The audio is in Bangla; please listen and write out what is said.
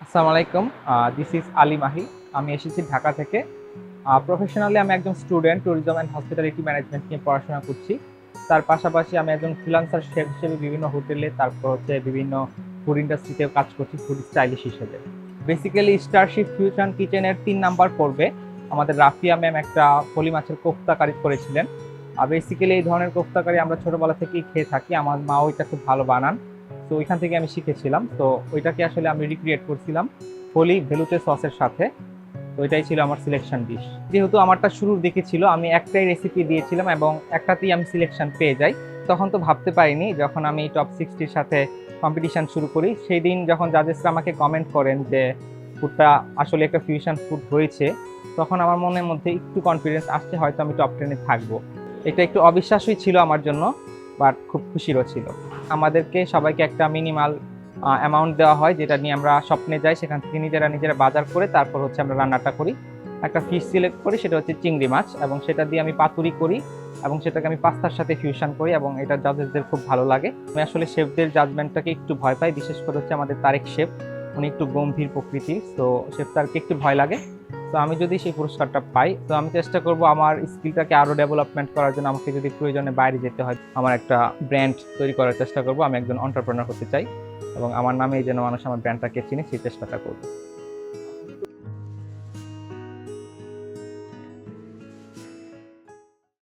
আসসালামু আলাইকুম। This is Ali Mahi. আমি এসেছি ঢাকা থেকে। প্রফেশনালি আমি একজন student, tourism and hospitality management নিয়ে পড়াশোনা করছি। তার পাশাপাশি আমি একজন ফ্রিল্যান্সার শেফ হিসেবে বিভিন্ন হোটেলে, তারপর হচ্ছে বিভিন্ন ফুড ইন্ডাস্ট্রিতেও কাজ করছি ফুড স্টাইলিশ হিসেবে। বেসিক্যালি স্টারশিপ ফিউশন কিচেনের ৩ নাম্বার পর্বে আমাদের রাফিয়া ম্যাম একটা ফলি মাছের কোফতা কারি করেছিলেন। বেসিক্যালি এই ধরনের কোফতা কারি আমরা ছোটবেলা থেকেই খেয়ে থাকি। আমার মাও এটা খুব ভালো বানান। তো ওইখান থেকে আমি শিখেছিলাম। তো ওইটাকে আসলে আমি রিক্রিয়েট করছিলাম ফলি ভেলুতে সসের সাথে। তো এটাই ছিল আমার সিলেকশন ডিশ। যেহেতু আমারটা শুরুর দিকে ছিল, আমি একটাই রেসিপি দিয়েছিলাম এবং একটাতেই আমি সিলেকশন পেয়ে যাই। তখন তো ভাবতে পারিনি, যখন আমি টপ 60-র সাথে কম্পিটিশন শুরু করি, সেই দিন যখন জাজেসরা আমাকে কমেন্ট করেন যে ফুডটা আসলে একটা ফিউশন ফুড হয়েছে, তখন আমার মনের মধ্যে একটু কনফিডেন্স আসছে হয়তো আমি টপ 10-এ থাকবো। এটা একটু অবিশ্বাসই ছিল আমার জন্য, বাট খুব খুশিরও ছিল। আমাদেরকে সবাইকে একটা মিনিমাল অ্যামাউন্ট দেওয়া হয়, যেটা নিয়ে আমরা স্বপ্নে যাই, সেখান থেকে নিজেরা বাজার করে তারপর হচ্ছে আমরা রান্নাটা করি। একটা ফিশ সিলেক্ট করি, সেটা হচ্ছে চিংড়ি মাছ, এবং সেটা দিয়ে আমি পাতুরি করি এবং সেটাকে আমি পাস্তার সাথে ফিউশন করি এবং এটা জাজেসদের খুব ভালো লাগে। আমি আসলে শেফদের জাজমেন্টটাকে একটু ভয় পাই, বিশেষ করে হচ্ছে আমাদের তারেক শেফ। উনি একটু গম্ভীর প্রকৃতির, তো শেফ তারকে একটু ভয় লাগে। তো আমি যদি সেই পুরস্কারটা পাই, তো আমি চেষ্টা করব আমার স্কিলটাকে আরো ডেভেলপমেন্ট করার জন্য। আমাকে যদি প্রয়োজনে বাইরে যেতে হয়, আমার একটা ব্র্যান্ড তৈরি করার চেষ্টা করব। আমি একজন এন্টারপ্রেনার হতে চাই এবং আমার নামেই যেন মানুষ আমার ব্র্যান্ডটাকে চিনে, সেই চেষ্টাটা করব।